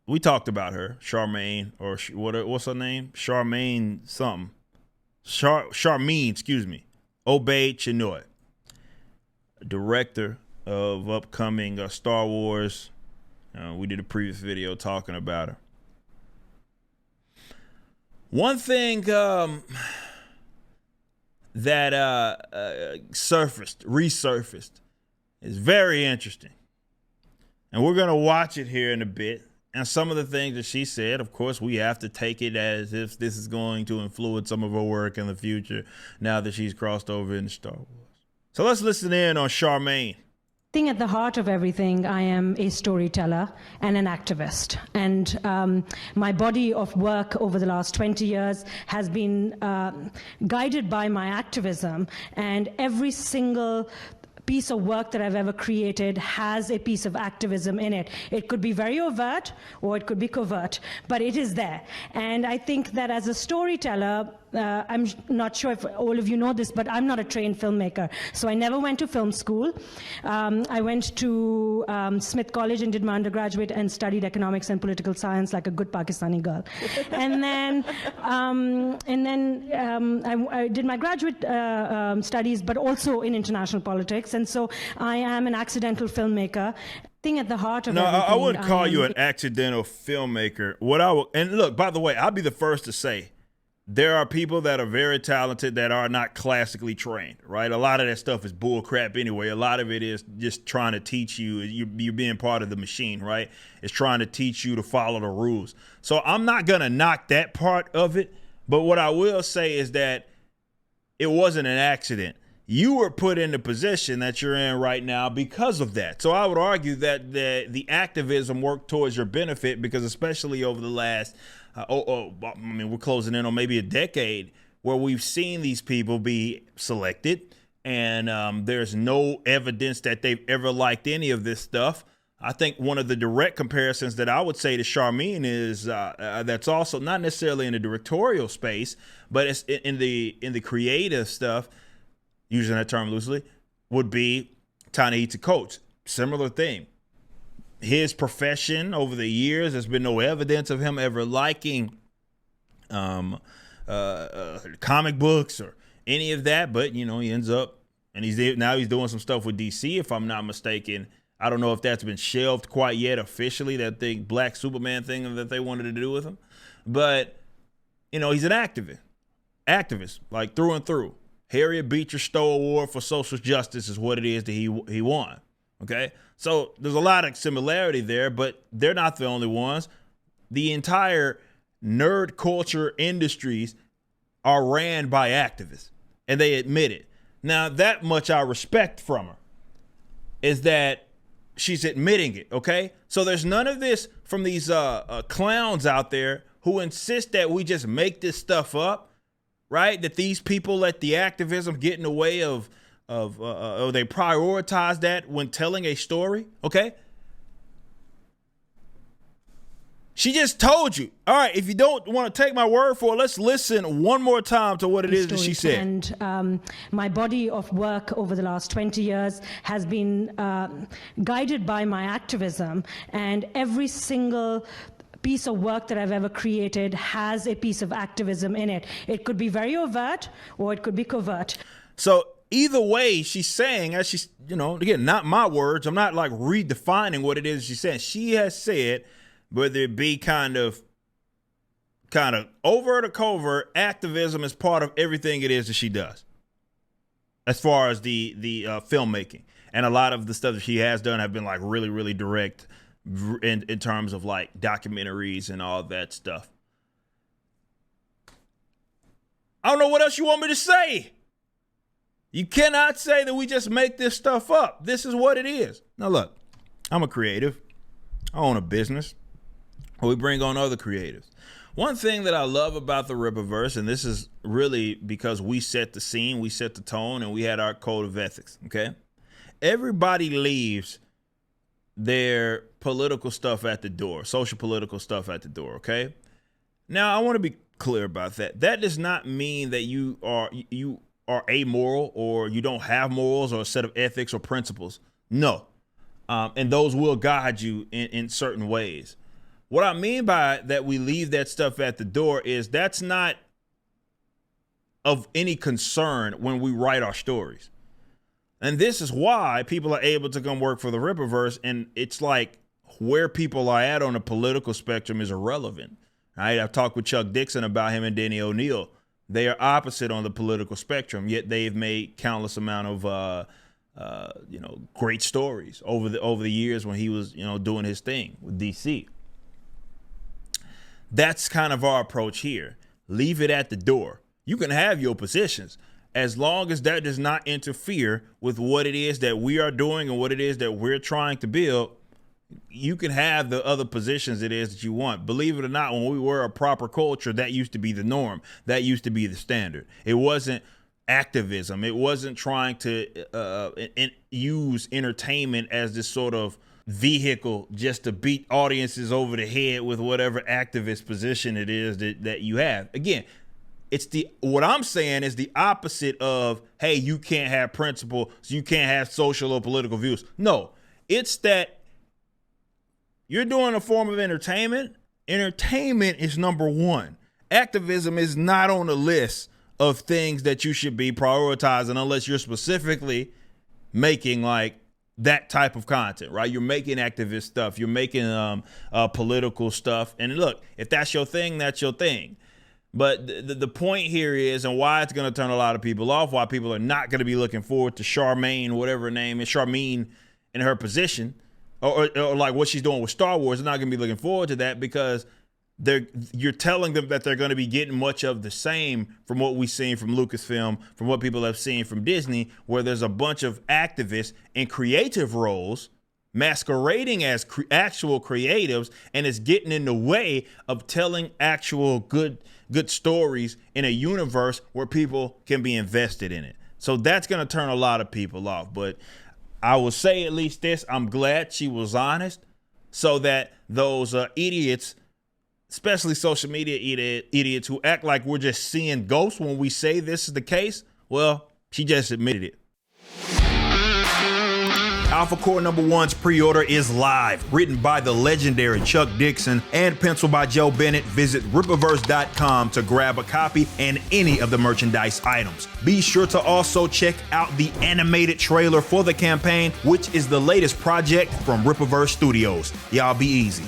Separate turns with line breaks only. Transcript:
we talked about her, Charmaine, or what's her name? Charmaine something. Charmaine, excuse me. Obaid-Chinoy, director of upcoming Star Wars. We did a previous video talking about her. One thing that resurfaced, is very interesting. And we're going to watch it here in a bit. And some of the things that she said, of course, we have to take it as if this is going to influence some of her work in the future now that she's crossed over into Star Wars. So let's listen in on Charmaine.
Thing at the heart of everything, I am a storyteller and an activist. And my body of work over the last 20 years has been guided by my activism, and every single piece of work that I've ever created has a piece of activism in it. It could be very overt or it could be covert, but it is there. And I think that as a storyteller, I'm not sure if all of you know this, but I'm not a trained filmmaker. So I never went to film school. I went to Smith College and did my undergraduate and studied economics and political science like a good Pakistani girl. And then I did my graduate studies, but also in international politics. And so I am an accidental filmmaker. Thing at the heart of everything.
I wouldn't call you an accidental filmmaker. And look, by the way, I'll be the first to say, there are people that are very talented that are not classically trained, right? A lot of that stuff is bull crap anyway. A lot of it is just trying to teach you, you're being part of the machine, right? It's trying to teach you to follow the rules. So I'm not going to knock that part of it. But what I will say is that it wasn't an accident. You were put in the position that you're in right now because of that. So I would argue that the activism worked towards your benefit, because especially over the last we're closing in on maybe a decade where we've seen these people be selected, and there's no evidence that they've ever liked any of this stuff. I think one of the direct comparisons that I would say to Charmaine is that's also not necessarily in the directorial space, but it's in the creative stuff, using that term loosely, would be Ta-Nehisi Coates. Similar thing. His profession over the years, there's been no evidence of him ever liking comic books or any of that. But, he ends up, and he's doing some stuff with DC, if I'm not mistaken. I don't know if that's been shelved quite yet officially, that thing, Black Superman thing that they wanted to do with him. But, he's an activist, like through and through. Harriet Beecher Stowe Award for Social Justice is what it is that he won. Okay, so there's a lot of similarity there, but they're not the only ones. The entire nerd culture industries are ran by activists, and they admit it. Now, that much I respect from her, is that she's admitting it, okay? So there's none of this from these clowns out there who insist that we just make this stuff up, right? That these people let the activism get in the way of they prioritize that when telling a story, okay? She just told you. All right, if you don't want to take my word for it, let's listen one more time to what it is that she said.
And my body of work over the last 20 years has been guided by my activism, and every single piece of work that I've ever created has a piece of activism in it. It could be very overt or it could be covert.
So either way, she's saying, as she's, again, not my words, I'm not like redefining what it is she's saying. She has said, whether it be kind of overt or covert, activism is part of everything it is that she does, as far as the filmmaking. And a lot of the stuff that she has done have been like really, really direct in terms of like documentaries and all that stuff. I don't know what else you want me to say. You cannot say that we just make this stuff up. This is what it is. Now, look, I'm a creative. I own a business. We bring on other creatives. One thing that I love about the Rippaverse, and this is really because we set the scene, we set the tone, and we had our code of ethics, okay? Everybody leaves their political stuff at the door, social political stuff at the door, okay? Now, I want to be clear about that. That does not mean that you are amoral or you don't have morals or a set of ethics or principles. No. And those will guide you in certain ways. what I mean by that we leave that stuff at the door is that's not of any concern when we write our stories. And this is why people are able to come work for the Rippaverse, and it's like where people are at on the political spectrum is irrelevant. Right? I've talked with Chuck Dixon about him and Denny O'Neil. They are opposite on the political spectrum, yet they've made countless amount of great stories over the years when he was doing his thing with DC. That's kind of our approach here. Leave it at the door. You can have your positions as long as that does not interfere with what it is that we are doing and what it is that we're trying to build. You can have the other positions it is that you want. Believe it or not, when we were a proper culture, that used to be the norm. That used to be the standard. It wasn't activism. It wasn't trying to use entertainment as this sort of vehicle just to beat audiences over the head with whatever activist position it is that you have. Again, what I'm saying is the opposite of, hey, you can't have principle, so you can't have social or political views. No, it's that you're doing a form of entertainment. Entertainment is number one. Activism is not on the list of things that you should be prioritizing unless you're specifically making like that type of content, right? You're making activist stuff. You're making political stuff. And look, if that's your thing, that's your thing. But the point here is, and why it's going to turn a lot of people off, why people are not going to be looking forward to Charmaine, whatever her name is, Charmaine in her position, or like what she's doing with Star Wars. They're not going to be looking forward to that because you're telling them that they're going to be getting much of the same from what we've seen from Lucasfilm, from what people have seen from Disney, where there's a bunch of activists in creative roles masquerading as actual creatives, and it's getting in the way of telling actual good stories in a universe where people can be invested in it. So that's going to turn a lot of people off. But I will say at least this, I'm glad she was honest so that those idiots, especially social media idiots who act like we're just seeing ghosts when we say this is the case, well, she just admitted it. Alpha Core #1's pre-order is live. Written by the legendary Chuck Dixon and penciled by Joe Bennett. Visit Rippaverse.com to grab a copy and any of the merchandise items. Be sure to also check out the animated trailer for the campaign, which is the latest project from Rippaverse Studios. Y'all be easy.